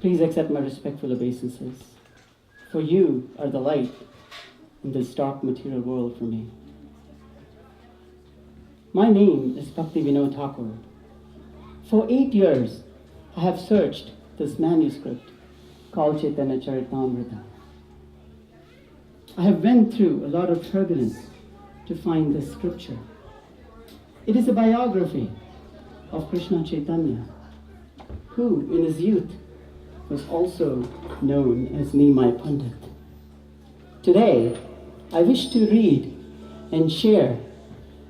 Please accept my respectful obeisances, for you are the light in this dark material world for me. My name is Bhakti Vinod Thakur. For 8 years, I have searched this manuscript called Caitanya Charitamrita. I have went through a lot of turbulence to find this scripture. It is a biography of Krishna Caitanya, who in his youth was also known as Nimai Pandit. Today, I wish to read and share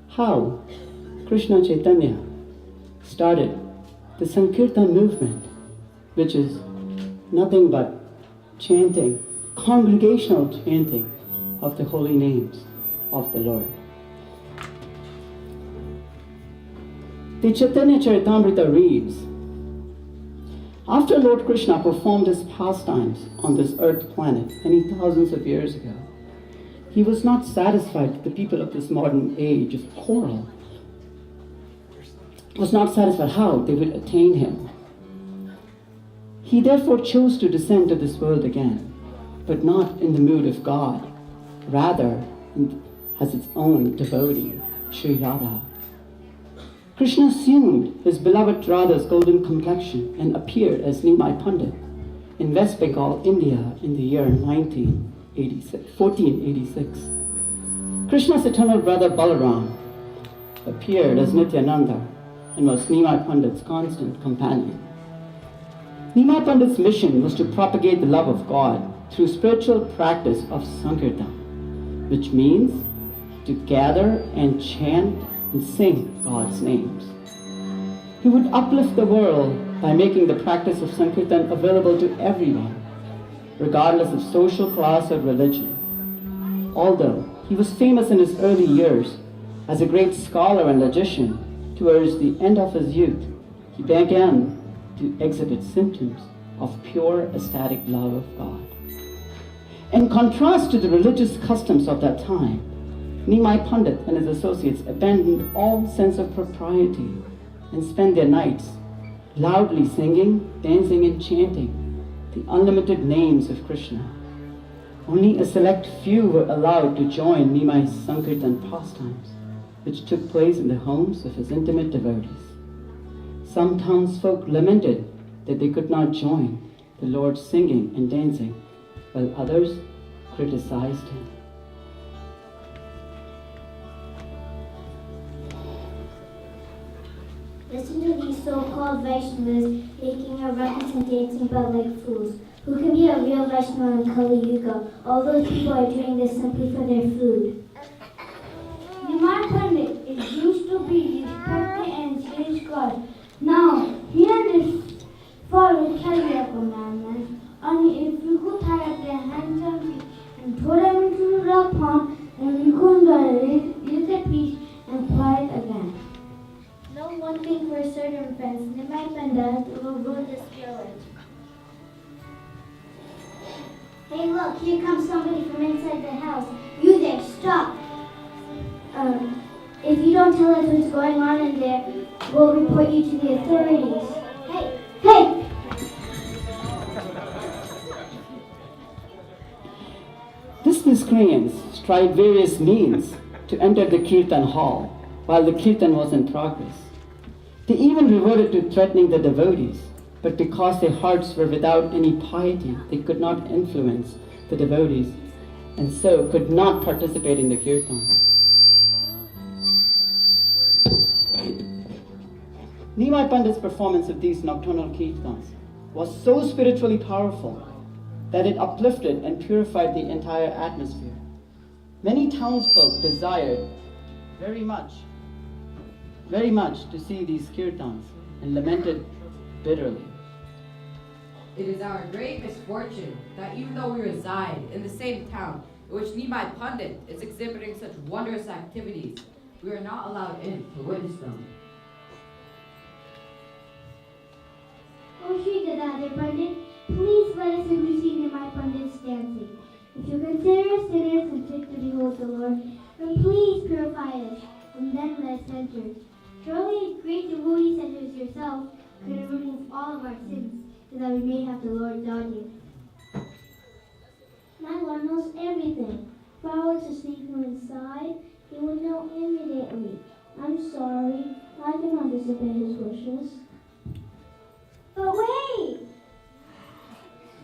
how Krishna Caitanya started the Sankirtan movement, which is nothing but chanting, congregational chanting of the holy names of the Lord. The Caitanya Charitamrita reads, after Lord Krishna performed his pastimes on this earth planet many thousands of years ago, he was not satisfied with the people of this modern age of quarrel. Was not satisfied how they would attain him. He therefore chose to descend to this world again, but not in the mood of God, rather as its own devotee, Sri Radha. Krishna assumed his beloved Radha's golden complexion and appeared as Nimai Pandit in West Bengal, India in the year 1486. Krishna's eternal brother Balaram appeared as Nityananda and was Nimai Pandit's constant companion. Nimai Pandit's mission was to propagate the love of God through spiritual practice of Sankirtan, which means to gather and chant and sing God's names. He would uplift the world by making the practice of Sankirtan available to everyone, regardless of social class or religion. Although he was famous in his early years as a great scholar and logician, towards the end of his youth, he began to exhibit symptoms of pure ecstatic love of God. In contrast to the religious customs of that time, Nimai Pandit and his associates abandoned all sense of propriety and spent their nights loudly singing, dancing, and chanting the unlimited names of Krishna. Only a select few were allowed to join Nimai's Sankirtan pastimes, which took place in the homes of his intimate devotees. Some townsfolk lamented that they could not join the Lord's singing and dancing, while others criticized him. Listen to these so-called Vaishnavas making a ruckus and dancing about like fools. Who can be a real Vaishnava in Kali Yuga? All those people are doing this simply for their food. Nimai Pandit is used to be respected and cherished God. Now, he and his followers carry a commandment. Only if you could tie up their hands and feet and throw them into the pond, then you could release at peace and quiet again. Know one thing for certain, friends. Nimai Pandit will rule this village. Hey, look, here comes somebody from inside the house. You there, stop. If you don't tell us what's going on in there, we'll report you to the authorities. Hey! These miscreants tried various means to enter the Kirtan hall while the Kirtan was in progress. They even resorted to threatening the devotees, but because their hearts were without any piety, they could not influence the devotees and so could not participate in the Kirtan. Nimai Pandit's performance of these nocturnal Kirtans was so spiritually powerful that it uplifted and purified the entire atmosphere. Many townsfolk desired very much to see these Kirtans and lamented bitterly. It is our great misfortune that even though we reside in the same town in which Nimai Pandit is exhibiting such wondrous activities, we are not allowed in to witness them. Oh, Shri Dadadhar Pandit, please let us in to see Nimai Pandit's dancing. If you consider us sinners and fit to behold the Lord, then please purify us, and then let us enter. Surely a great devotee such as yourself could remove all of our sins. The so that we may have the Lord's audience. My Lord knows everything. If I were to sneak him inside, he would know immediately. I'm sorry. I cannot disobey his wishes. But wait!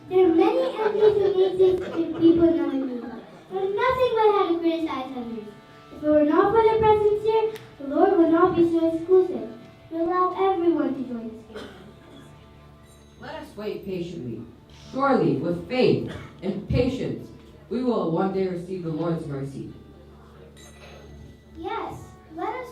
There are many empty amazing people knowing me, but nothing but how to criticize others. If it were not for their presence here, the Lord would not be so exclusive. He would allow everyone to join his kingdom. Let us wait patiently. Surely, with faith and patience, we will one day receive the Lord's mercy. Yes, let us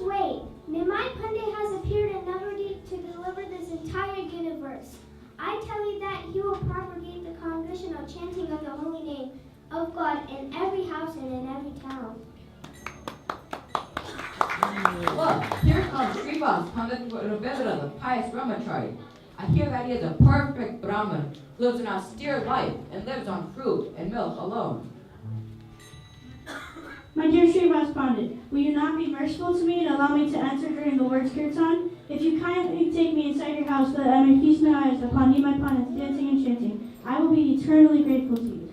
wait. Nimai Pandit has appeared in Navadip to deliver this entire universe. I tell you that he will propagate the congregational chanting of the holy name of God in every house and in every town. Look, here comes Srivas Pandit Ravindra, the pious brahmachari. I hear that he is a perfect Brahmin, who lives an austere life and lives on fruit and milk alone. My dear Srivas Pandit, will you not be merciful to me and allow me to enter during the Lord's Kirtan? If you kindly take me inside your house so that I may feast my eyes upon Nimai Pandit's dancing and chanting, I will be eternally grateful to you.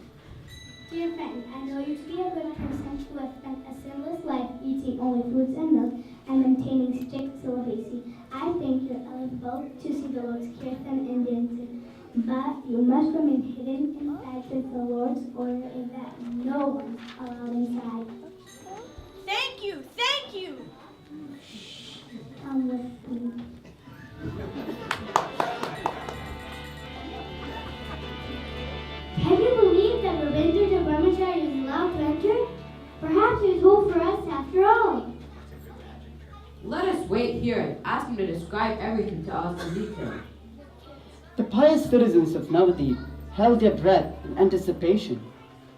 Dear friend, I know you to be a good person who has spent a sinless life eating only fruits and milk and maintaining strict celibacy. I think you're eligible to see the Lord's Kirtan and dancing, but you must remain hidden inside since the Lord's order is that no one's allowed inside. Thank you! Thank you! Come with me. Can you believe that Ravindra the Brahmachari is allowed to enter? Perhaps there's hope for us after all. Let us wait here and ask him to describe everything to us in detail. The pious citizens of Navadip held their breath in anticipation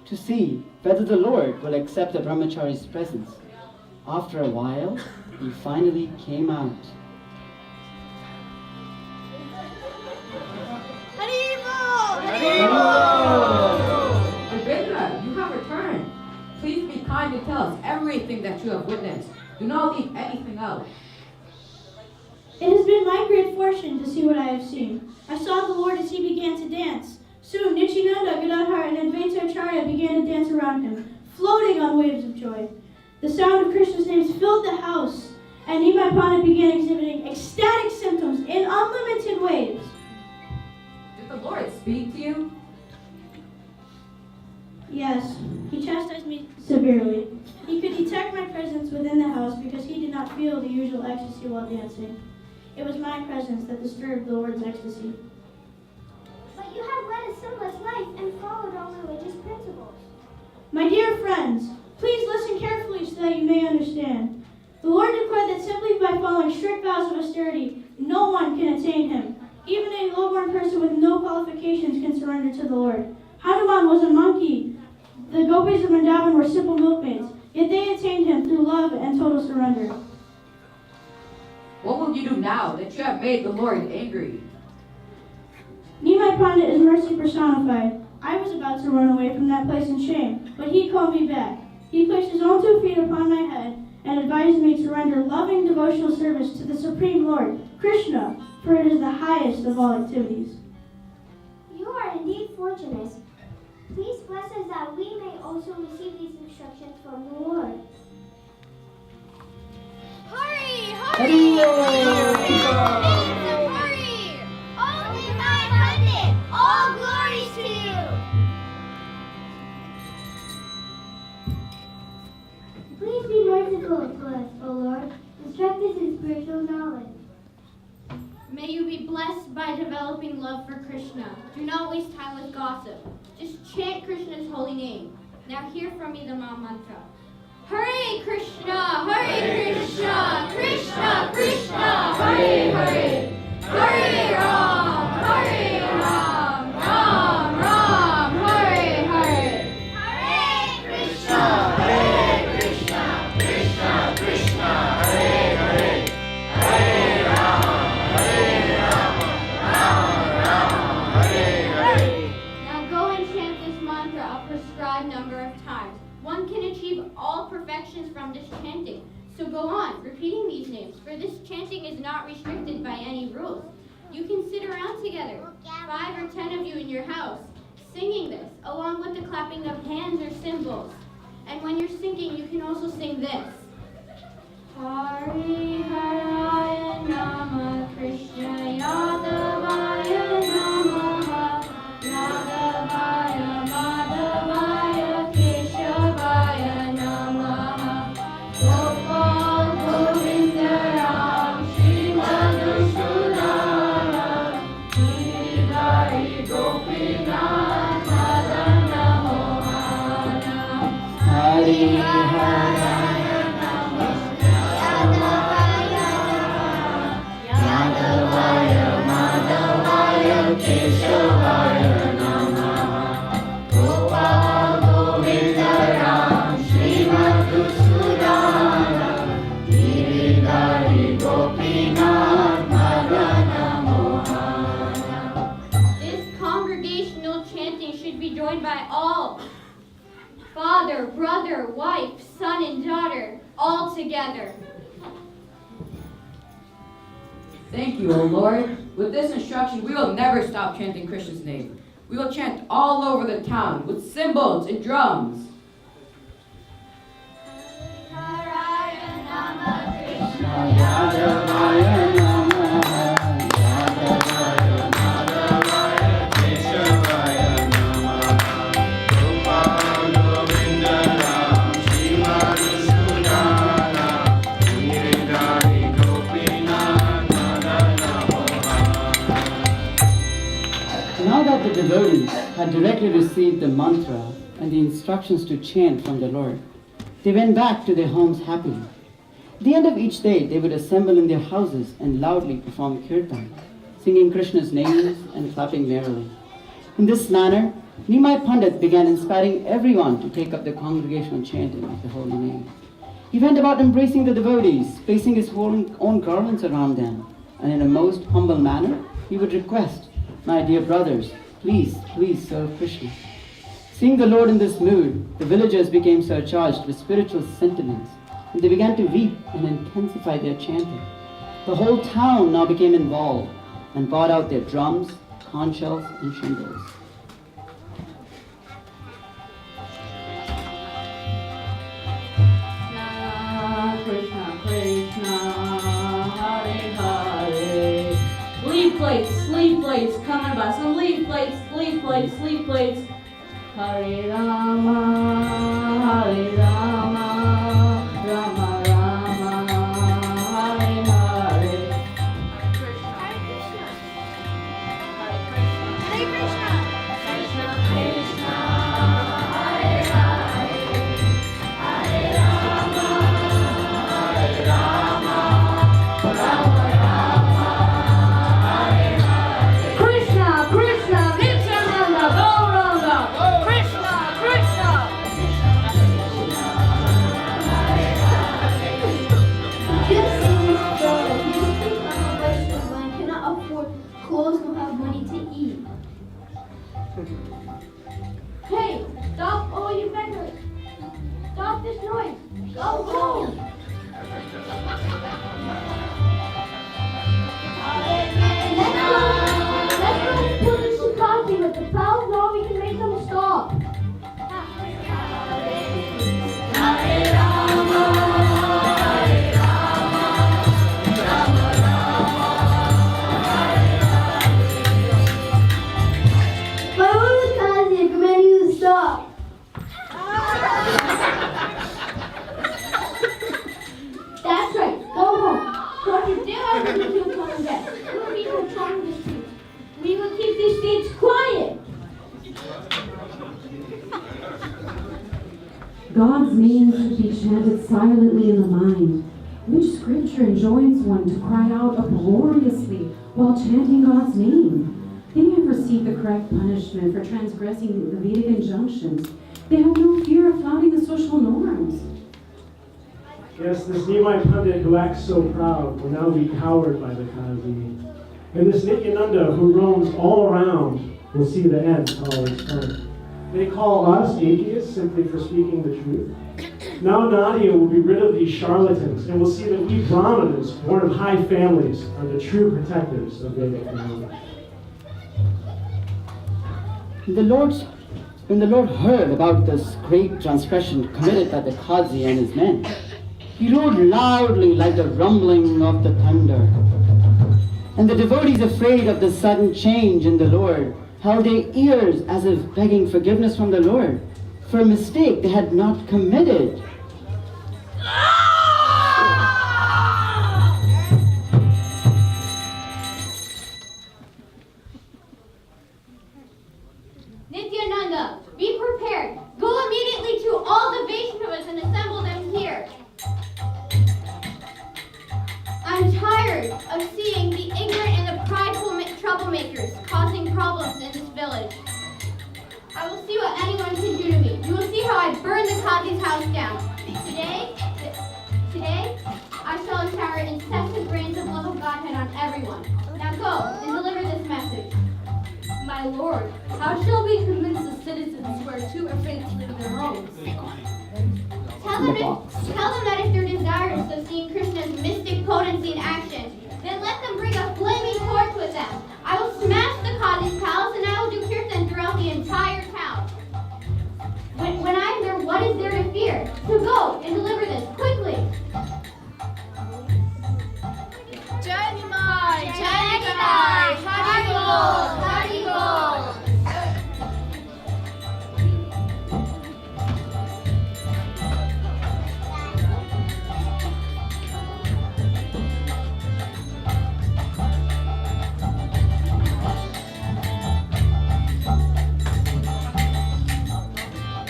to see whether the Lord will accept the brahmachari's presence. After a while, he finally came out. Ravindra, you have returned. Please be kind to tell us everything that you have witnessed. Do not leave anything out. It has been my great fortune to see what I have seen. I saw the Lord as he began to dance. Soon Nityananda, Gadadhar, and Advaita Acharya began to dance around him, floating on waves of joy. The sound of Krishna's names filled the house, and Nimai Pandit began exhibiting ecstatic symptoms in unlimited ways. Did the Lord speak to you? Yes, he chastised me severely. He could detect my presence within the house because he did not feel the usual ecstasy while dancing. It was my presence that disturbed the Lord's ecstasy. But you have led a sinless life and followed all religious principles. My dear friends, please listen carefully so that you may understand. The Lord declared that simply by following strict vows of austerity, no one can attain him. Even a low-born person with no qualifications can surrender to the Lord. Hanuman was a monkey. The gopis of Vrindavan were simple milkmaids, yet they attained him through love and total surrender. What will you do now that you have made the Lord angry? Nimai Pandit is mercy personified. I was about to run away from that place in shame, but he called me back. He placed his own 2 feet upon my head and advised me to render loving devotional service to the Supreme Lord, Krishnaa, for it is the highest of all activities. You are indeed fortunate. Please bless us that we may also receive these instructions from the Lord. Hurry! Hurry! Hurry! Only my Pandit! All glories to you! Please be merciful to us, O Lord. Instruct us in spiritual knowledge. May you be blessed by developing love for Krishna. Do not waste time with gossip. Just chant Krishna's holy name. Now hear from me the Maha Mantra. Hare Krishna, Hare Krishna, Krishna Krishna, Hare Hare, Hare Ram, Ram Ram, Hare Hare. Hare Krishna, Hare Krishna, Krishna Krishna, Hare Hare, Hare Ram, Hare Hare. Now go and chant this mantra a prescribed number of times. One can achieve all perfections from this chanting. So go repeating these names, for this chanting is not restricted by any rules. You can sit around together, 5 or 10 of you in your house, singing this, along with the clapping of hands or cymbals. And when you're singing, you can also sing this. Hari Haraya Nama Krishna Yadavaya Namaha Yadavaya Madhavaya Keshavaya Namaha Gopal Govinda Ram Shri Madhusudana Giridhari Gopinath Madana Mohana Hari Hari Keshavaya Namaha Gopal Govinda Ram Shri Madhusudana Giridhari Gopinath Madana Mohana. This congregational chanting should be joined by all. Father, brother, wife, son, and daughter, all together. Thank you, O Lord. With this instruction, we will never stop chanting Krishna's name. We will chant all over the town with cymbals and drums. Haraya Nama Krishna Yadavaya Namaha Yadavaya Madhavaya Keshavaya Namaha Gopal Govinda Ram Shri Madhusudana Giridhari Gopinath Madana Mohana. Now that the devotees had directly received the mantra and the instructions to chant from the Lord, they went back to their homes happily. At the end of each day, they would assemble in their houses and loudly perform kirtan, singing Krishna's names and clapping merrily. In this manner, Nimai Pandit began inspiring everyone to take up the congregational chanting of the holy name. He went about embracing the devotees, placing his own garlands around them, and in a most humble manner, he would request, "My dear brothers, please serve Krishna." Seeing the Lord in this mood, the villagers became surcharged with spiritual sentiments, and they began to weep and intensify their chanting. The whole town now became involved and brought out their drums, conch shells, and cymbals. Krishna, Krishna, Hare Hare. Leaf plates, coming by some leaf plates. Hare Rama, Rama Rama, Hare Hare. Hare Krishna. Krishna Krishna, Hare Hare. Hare Rama, Rama Rama, Hare Hare. Krishna, Krishna, Nityananda, Gauranga. Krishna, Krishna. Just in this joy, you think I'm a Vaishnava and cannot afford clothes nor have money to eat. Hey, stop all you beggars. Stop this noise. Go home. Let's go and put in some coffee with the pals now we can make them stop. My Lord is Kazi, I command you to stop. That's right. Go home. For today I will give you a rest. We will be controlling this street. We will keep these streets quiet. God's name should be chanted silently in the mind. Which scripture enjoins one to cry out uproariously while chanting God's name? They never seek the correct punishment for transgressing the Vedic injunctions. They have no fear of flouting the social norms. Yes, this Nimai Pandit who acts so proud will now be cowered by the Kabe. And this Nityananda who roams all around will see the end all his time. They call us atheists simply for speaking the truth. Now Nadia will be rid of these charlatans and will see that we Brahmanas, born of high families, are the true protectors of Vedic knowledge. When the Lord heard about this great transgression committed by the Qazi and his men, he roared loudly like the rumbling of the thunder. And the devotees, afraid of the sudden change in the Lord, held their ears as if begging forgiveness from the Lord for a mistake they had not committed. Nityananda, be prepared. Go immediately to all the Vaishnavas and assemble them here. I'm tired of seeing the ignorant and the prideful troublemakers causing problems in this village. I will see what anyone can do to me. You will see how I burn the Qazi's house down. Today, I shall shower incessant rains of love of Godhead on everyone. Now go and deliver this message. My lord, how shall we convince the citizens who are too afraid to leave their homes? Tell them that if they're desirous of seeing Krishna's mystic potency in action, then let them bring a flaming torch with them. I will smash the Qazi's palace and I will do kirtan throughout the entire town. When I'm there, what is there to fear? So go and deliver this quickly. Jai Nimai! Jai Nimai! Hari Bol! Hari Bol!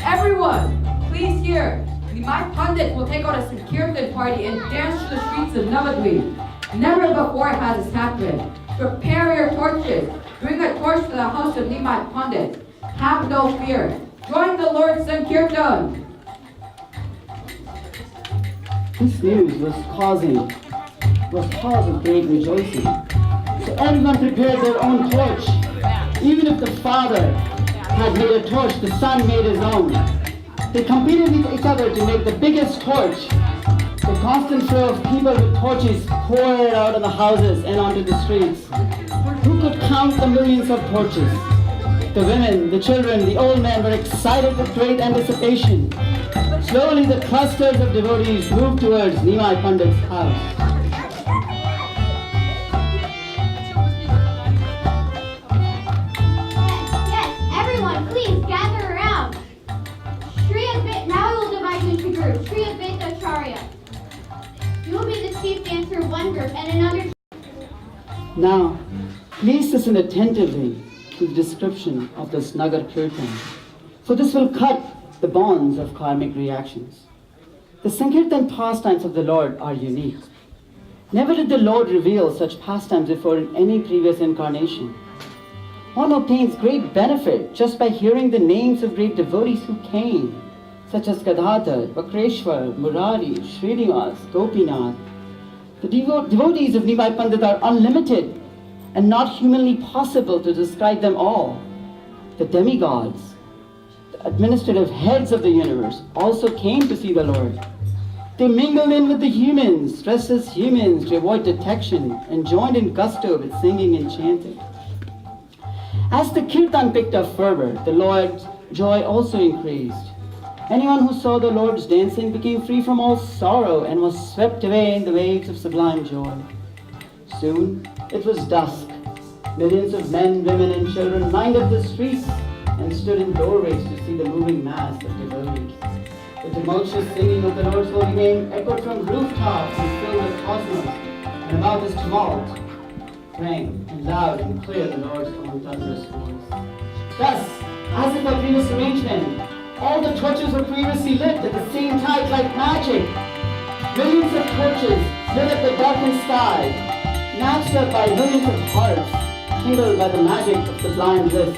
Everyone, please hear. My Pandit will take out a Sankirtan party and dance through the streets of Navadvip. Never before has this happened. Prepare your torches. Bring a torch to the house of Nimai Pandit. Have no fear. Join the Lord Sankirtan. This news was cause of great rejoicing. So everyone prepared their own torch. Even if the father had made a torch, the son made his own. They competed with each other to make the biggest torch. The constant flow of people with torches poured out of the houses and onto the streets. Who could count the millions of torches? The women, the children, the old men were excited with great anticipation. Slowly the clusters of devotees moved towards Nimai Pandit's house. Yes, everyone, please gather around. Now I will divide you into groups. Shri Advaita Acharya. You will be the chief dancer of one group and another. Now, please listen attentively to the description of this Nagar Kirtan, for this will cut the bonds of karmic reactions. The Sankirtan pastimes of the Lord are unique. Never did the Lord reveal such pastimes before in any previous incarnation. One obtains great benefit just by hearing the names of great devotees who came, such as Gadadhar, Vakreshwar, Murari, Srinivas, Gopinath. The devotees of Nimai Pandit are unlimited and not humanly possible to describe them all. The demigods, the administrative heads of the universe, also came to see the Lord. They mingled in with the humans, dressed as humans to avoid detection, and joined in gusto with singing and chanting. As the kirtan picked up fervor, the Lord's joy also increased. Anyone who saw the Lord's dancing became free from all sorrow and was swept away in the waves of sublime joy. Soon it was dusk. Millions of men, women, and children lined up the streets and stood in doorways to see the moving mass of devotees. The tumultuous singing of the Lord's holy name echoed from rooftops and filled the cosmos, and above this tumult rang loud and clear the Lord's own thunderous voice. Thus, as if by previous arrangement, all the torches were previously lit at the same time like magic. Millions of torches lit up the darkened sky, matched up by millions of hearts, kindled by the magic of sublime bliss.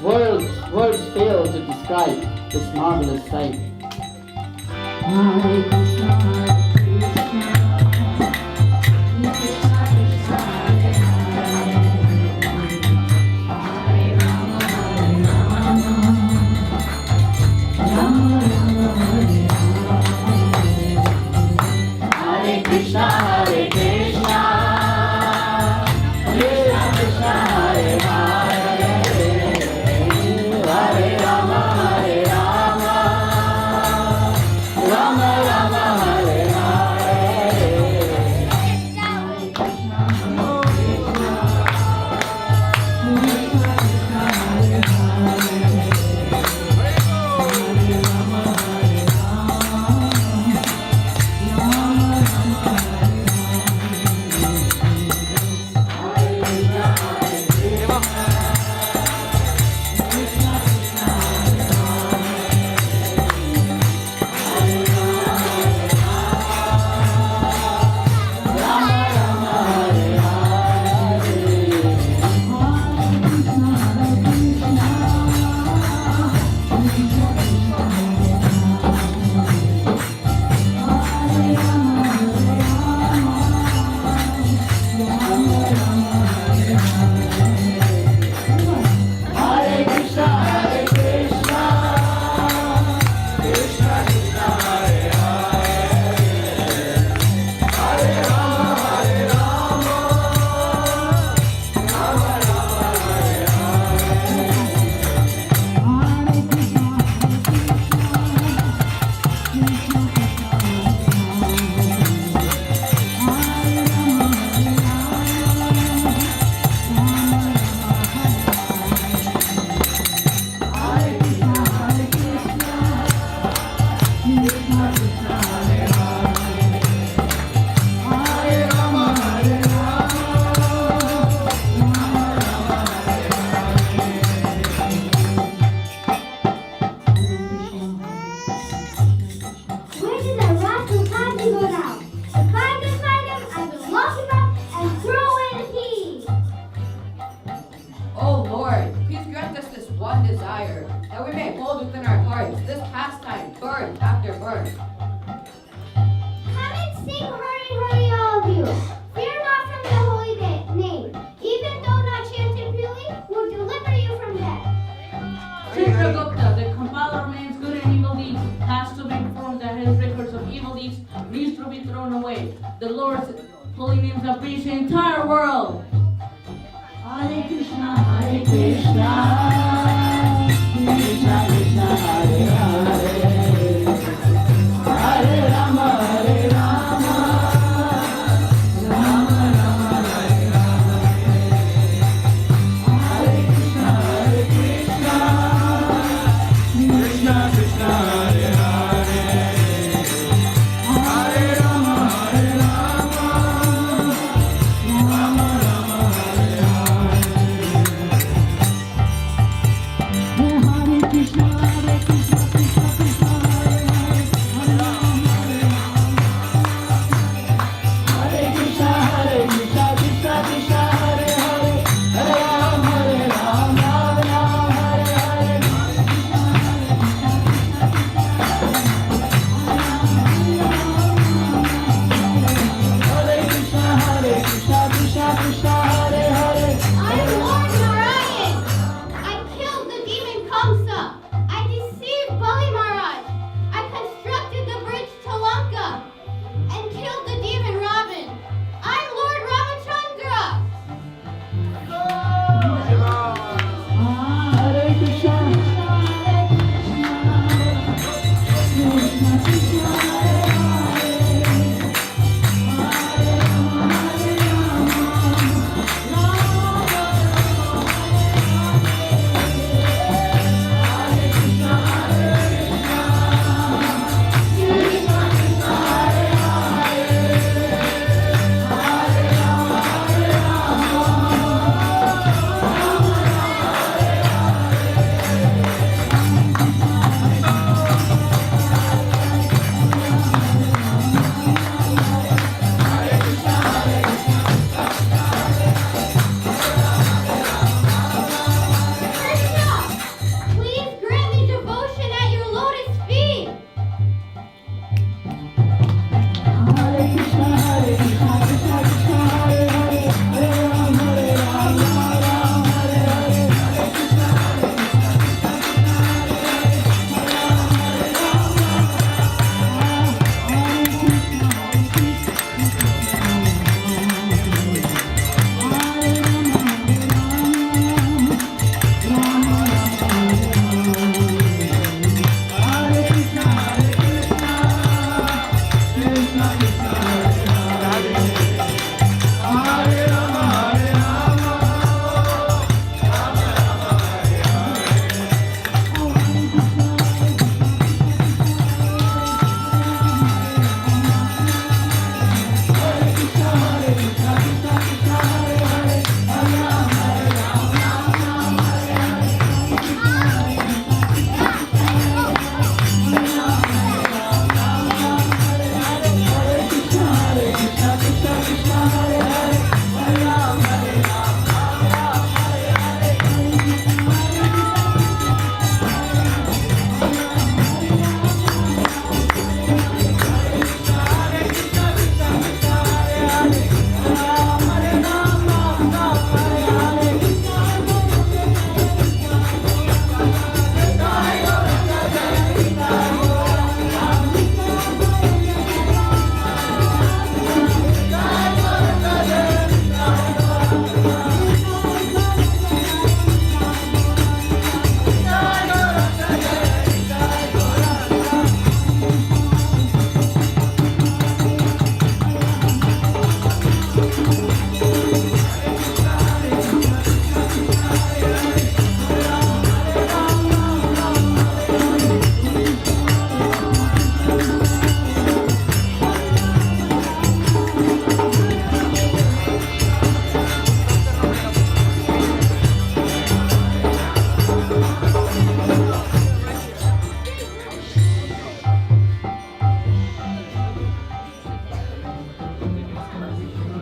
Words fail to describe this marvelous sight. Hare Krishna, Hare Krishna, Krishna Krishna, Hare Hare Rama, Hare Rama, Rama Rama, Hare Rama. The Lord's holy names have reached the entire world. Hare Krishna, Hare Krishna, Krishna Krishna, Hare Hare, Hare Rama, Hare Rama, Rama Rama, Hare Hare, Hare Krishna, Hare Krishna, Krishna Krishna, Hare Hare, Hare Rama, Hare Rama, Rama Rama, Hare Hare. Hare Krishna, Hare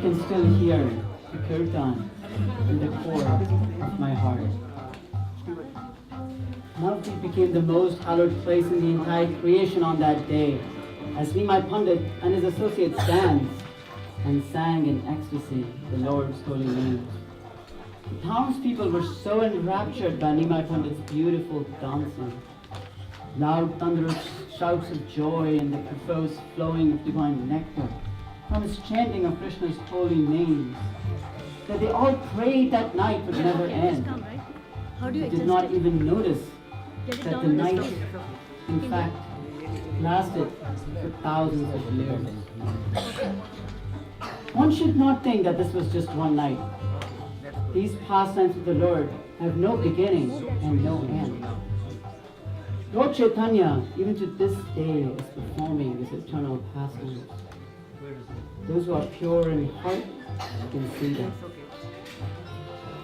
can still hear the kirtan in the core of my heart. Navdeep became the most hallowed place in the entire creation on that day, as Nimai Pandit and his associates danced and sang in ecstasy the Lord's holy name. The townspeople were so enraptured by Nimai Pandit's beautiful dancing. Loud thunderous shouts of joy and the profuse flowing of divine nectar from his chanting of Krishna's holy names that they all prayed that night would never end. They did not even notice that the night, in fact, lasted for thousands of years. One should not think that this was just one night. These pastimes of the Lord have no beginning and no end. Lord Caitanya, even to this day, is performing his eternal pastimes. Those who are pure in heart can see that.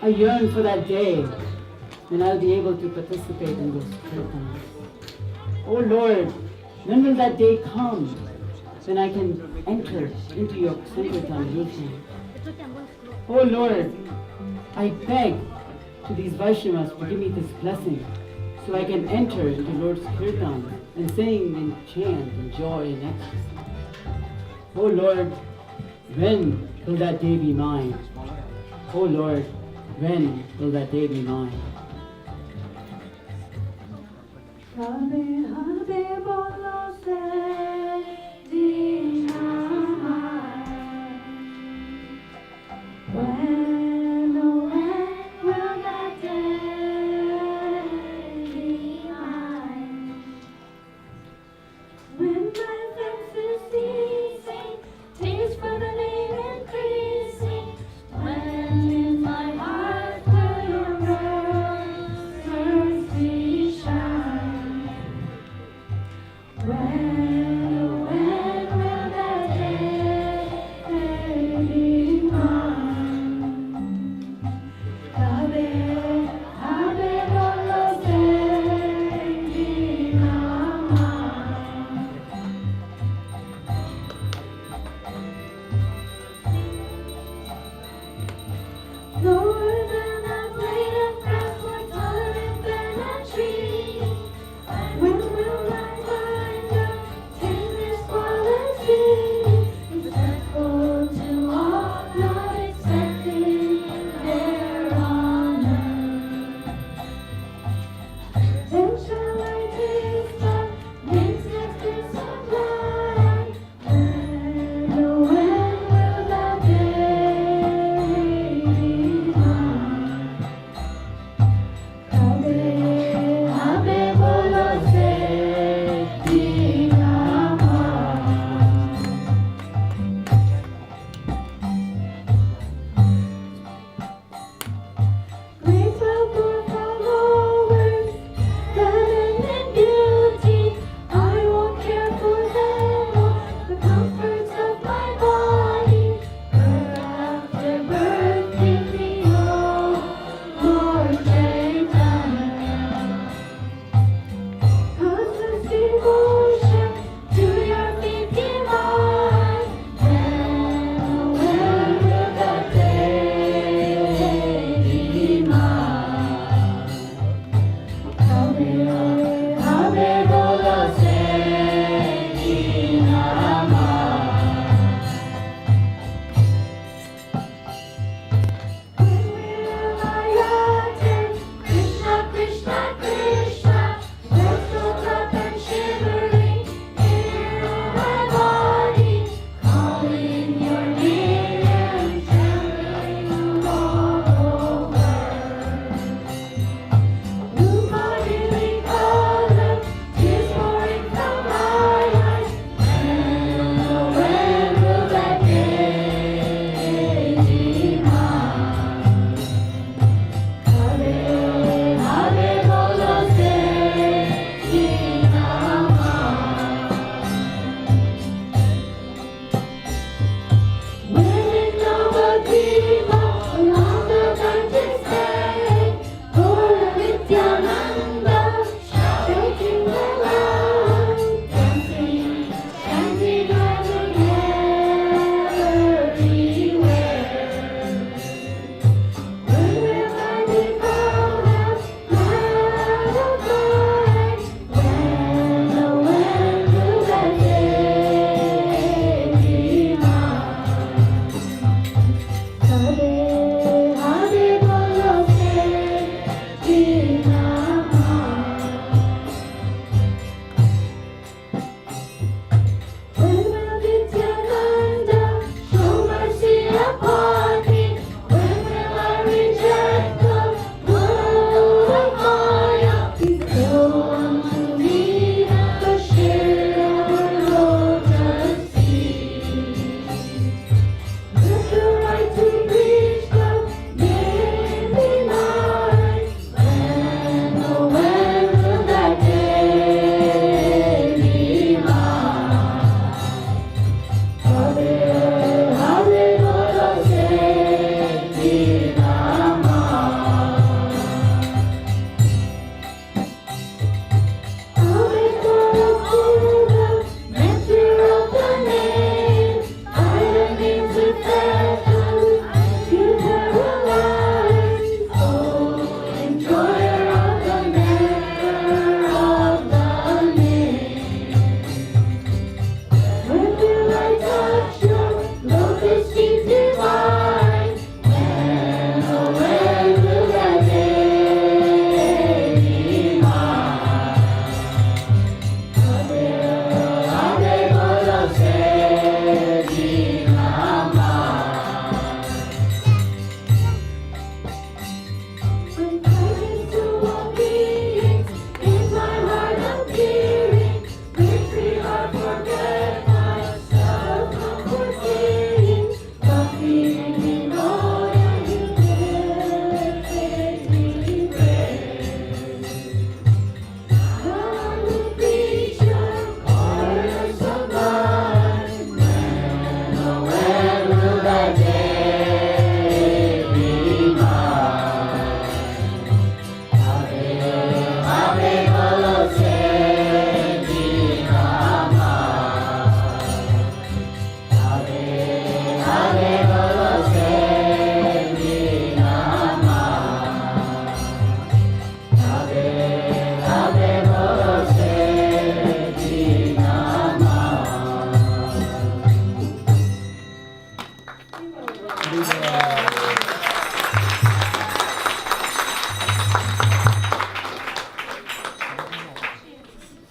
I yearn for that day when I'll be able to participate in those kirtans. Oh Lord, when will that day come when I can enter into your Sankirtan routine? Oh Lord, I beg to these Vaishnavas to give me this blessing so I can enter into Lord's Kirtan and sing and chant and joy and ecstasy. Oh Lord, when will that day be mine? Oh Lord, when will that day be mine? Habe, Habe, Bolo, when, oh when will that day be mine? When my senses ceasing, taste for the name increasing, when in my heart will your mercy shine? When, oh when will that day be mine?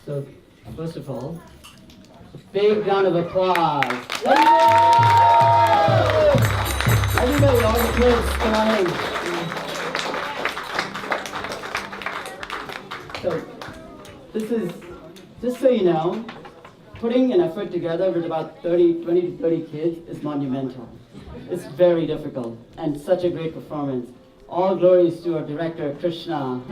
So, first of all, a big round of applause. Everybody, all the kids, come on in. So, this is, just so you know, putting an effort together with about 20 to 30 kids is monumental. It's very difficult and such a great performance. All glories to our director, Krishnaa.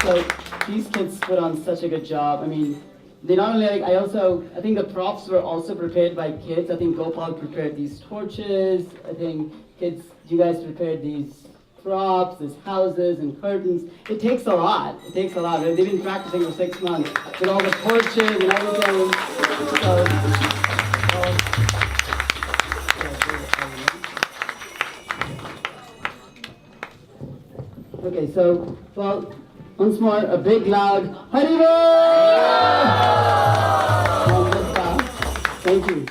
So these kids put on such a good job. I mean, they not only I think the props were also prepared by kids. I think Gopal prepared these torches. I think kids, you guys prepared these props, these houses and curtains. It takes a lot. It takes a lot. They've been practicing for 6 months with all the torches and everything. Okay, so, well, once more, a big loud Habe! Thank you.